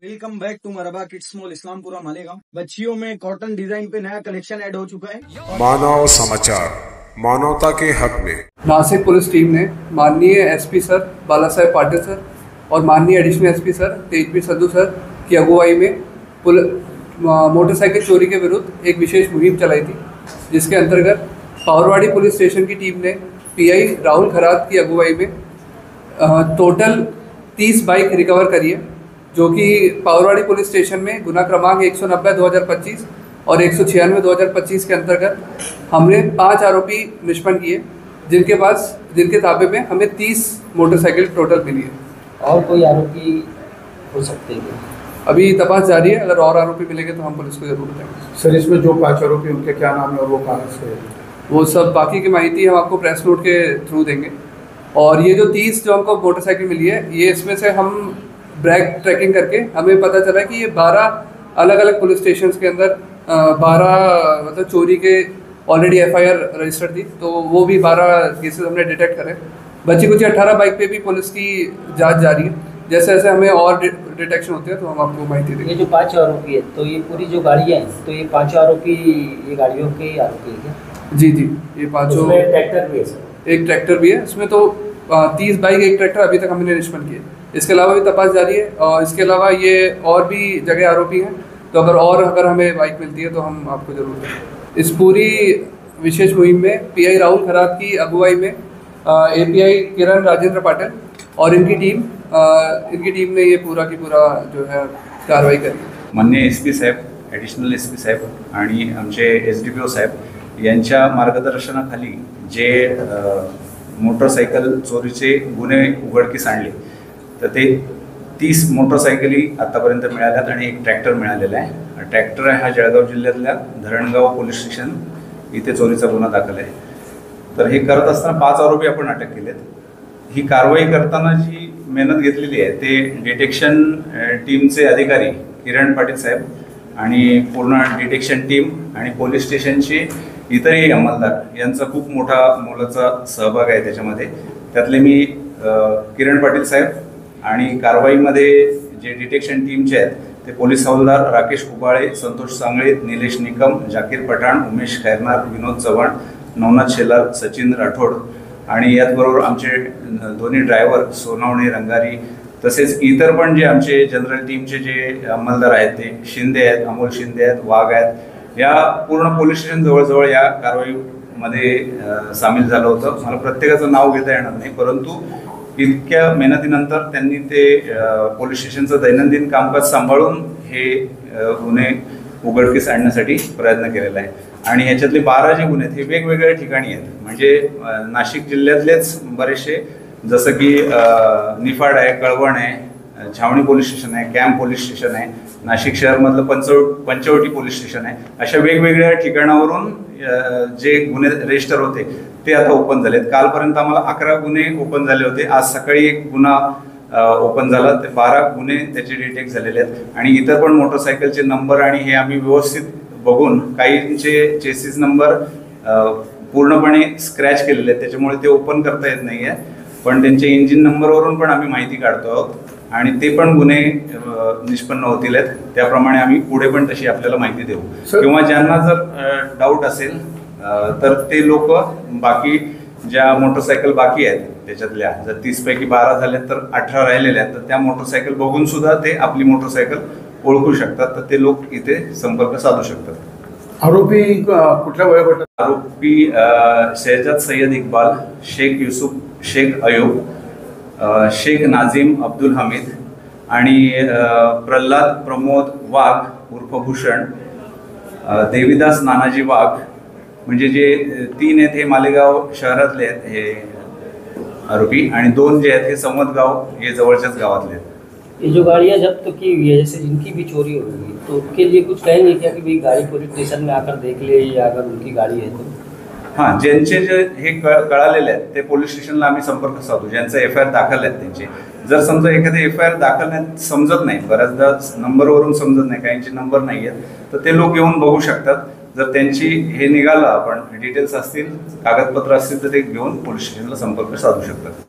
Welcome back to मरबा kids mall Islampura Malegaon. बच्चियों में कॉटन डिजाइन पे नया कलेक्शन ऐड हो चुका है। मानव समाचार, मानवता के हक में। नासिक पुलिस टीम ने माननीय एसपी सर बाला साहेब पाटिल सर और माननीय additional SP sir Tejveer Sandhu sir की अगुवाई में मोटरसाइकिल चोरी के विरुद्ध एक विशेष मुहिम चलाई थी, जिसके अंतर्गत पावरवाड़ी पुलिस स्टेशन की टीम ने पीआई राहुल खरात की अगुवाई में टोटल 30 बाइक रिकवर करी है, जो कि पावरवाड़ी पुलिस स्टेशन में गुना क्रमांक 190/2025 और 196/2025 के अंतर्गत हमने 5 आरोपी निष्पन्न किए, जिनके ताबे में हमें 30 मोटरसाइकिल टोटल मिली है। और कोई आरोपी हो सकते हैं? अभी तपास जारी है, अगर और आरोपी मिलेंगे तो हम पुलिस को जरूर बताएंगे। सर, इसमें जो 5 आरोपी उनके क्या नाम है और वो कहाँ से? वो सब बाकी की माहिती हम आपको प्रेस नोट के थ्रू देंगे। और ये जो 30 जो हमको मोटरसाइकिल मिली है, ये इसमें से हम ब्रैक ट्रैकिंग करके हमें पता चला कि ये 12 अलग अलग पुलिस स्टेशन के अंदर 12 मतलब चोरी के ऑलरेडी एफआईआर रजिस्टर्ड थी, तो वो भी 12 केसेस हमने डिटेक्ट करे। बची कुछ 18 बाइक पे भी पुलिस की जांच जारी है। जैसे जैसे हमें और डिटेक्शन होते हैं तो हम आपको माहिती देंगे। ये जो 5 आरोपी है, तो ये पूरी जो गाड़ियाँ हैं, तो ये 5 आरोपी ये गाड़ियों के आरोपी है क्या? जी, ये 5 ट्रैक्टर भी है सर? एक ट्रैक्टर भी है इसमें, तो 30 बाइक एक ट्रैक्टर अभी तक हमने निष्पन्न किए। इसके अलावा भी तपास जारी है, और इसके अलावा ये और भी जगह आरोपी हैं, तो अगर हमें बाइक मिलती है तो हम आपको जरूर देंगे। इस पूरी विशेष मुहिम में पीआई राहुल खरात की अगुवाई में एपीआई किरण राजेंद्र पाटिल और इनकी टीम ने ये पूरा की पूरा जो है कारवाई करी। माननीय एसपी साहेब, ॲडिशनल एसपी साहेब आणि आमचे एसडीपीओ साहेब यांच्या मार्गदर्शनाखाली जे मोटरसायकल चोरीचे गुन्हे उघडकीस आणले, तर ते 30 मोटरसायकली आतापर्यंत मिळाल्यात आणि एक ट्रॅक्टर मिळालेला आहे। ट्रॅक्टर हा जळगाव जिल्ह्यातल्या धरणगाव पोलीस स्टेशन इथे चोरीचा गुन्हा दाखल आहे। तर हे करत असताना 5 आरोपी आपण अटक केलेत। ही कारवाई करताना जी मेहनत घेतलेली आहे ते डिटेक्शन टीमचे अधिकारी किरण पाटील साहेब आणि पूर्ण डिटेक्शन टीम आणि पोलीस स्टेशनचे इतरही अंमलदार यांचा खूप मोठा मोलाचा सहभाग आहे त्याच्यामध्ये। त्यातले मी किरण पाटील साहेब आणि कारवाईमध्ये जे डिटेक्शन टीमचे आहेत ते पोलीस हवालदार राकेश उबाळे, संतोष सांगळे, निलेश निकम, जाकीर पठाण, उमेश खैरनार, विनोद चव्हाण, नवनाथ शेलार, सचिन राठोड आणि याचबरोबर आमचे दोन्ही ड्रायव्हर सोनावणे, रंगारी, तसेच इतर पण जे आमचे जनरल टीमचे जे अंमलदार आहेत ते शिंदे आहेत, अमोल शिंदे आहेत, वाघ आहेत। या पूर्ण पोलीस स्टेशन जवळजवळ या कारवाईमध्ये सामील झालं होतं। मला प्रत्येकाचं नाव घेता येणार नाही, परंतु इतक्या मेहनतीनंतर त्यांनी ते पोलीस स्टेशनचं दैनंदिन कामकाज सांभाळून हे गुन्हे उघडकीस आणण्यासाठी प्रयत्न केलेला आहे। आणि ह्याच्यातले 12 जे गुन्हे आहेत हे वेगवेगळ्या ठिकाणी आहेत, म्हणजे नाशिक जिल्ह्यातलेच बरेचसे, जसं की निफाड आहे, कळवण आहे, छावणी पोलीस स्टेशन आहे, कॅम्प पोलीस स्टेशन आहे, नाशिक शहरमधलं पंचवटी पोलीस स्टेशन आहे। अशा वेगवेगळ्या ठिकाणावरून जे गुन्हे रजिस्टर होते ते आता ओपन झालेत। कालपर्यंत आम्हाला 11 गुन्हे ओपन झाले होते, आज सकाळी एक गुन्हा ओपन झाला, ते 12 गुन्हे त्याचे डिटेक्ट झालेले आहेत। आणि इतर पण मोटरसायकलचे नंबर आणि हे आम्ही व्यवस्थित बघून काहींचे चेसिस नंबर पूर्णपणे स्क्रॅच केलेले आहेत, त्याच्यामुळे ते ओपन करता येत नाही आहे, पण त्यांचे इंजिन नंबरवरून पण आम्ही माहिती काढतो आहोत आणि ते पण गुन्हे निष्पन्न होतील आहेत। त्याप्रमाणे आम्ही पुढे पण तशी आपल्याला माहिती देऊ, किंवा ज्यांना जर डाऊट असेल तर ते लोक बाकी ज्या मोटरसायकल बाकी आहेत त्याच्यातल्या जर 30 पैकी 12 झाल्या तर 18 राहिलेल्या आहेत, तर त्या मोटरसायकल बघून सुद्धा ते आपली मोटरसायकल ओळखू शकतात, तर ते लोक इथे संपर्क साधू शकतात। आरोपी कुठल्या वयोगटात? आरोपी शहजाद सय्यद इक्बाल, शेख युसुफ शेख अयूब, शेख नाझीम अब्दुल हमीद आणि प्रल्हाद प्रमोद वाघ उर्फ भूषण, देवीदास नानाजी वाघ, म्हणजे जे 3 आहेत हे मालेगाव शहरातले आहेत हे आरोपी, आणि 2 जे आहेत हे संवतगाव हे जवळच्याच गावातले आहेत। ये जो गाड़ियाँ जब्त की हुई है, जैसे जिनकी भी चोरी होगी, तो उनके लिए कुछ कहेंगे क्या कि भाई गाड़ी पुलिस स्टेशन में आकर देख ले, या अगर उनकी गाड़ी है तो? हां, ज्यांचे जे हे कळालेले आहेत ते पोलीस स्टेशनला आम्ही संपर्क साधू, ज्यांचा एफआयआर दाखल आहेत त्यांचे। जर समजा एखादे एफआयआर दाखल नाही, समजत नाही, बऱ्याचदा नंबरवरून समजत नाही, काहींचे नंबर नाही आहेत, तर ते लोक येऊन बघू शकतात। जर त्यांची हे निघालं, आपण डिटेल्स असतील, कागदपत्र असतील, तर ते घेऊन पोलीस स्टेशनला संपर्क साधू शकतात।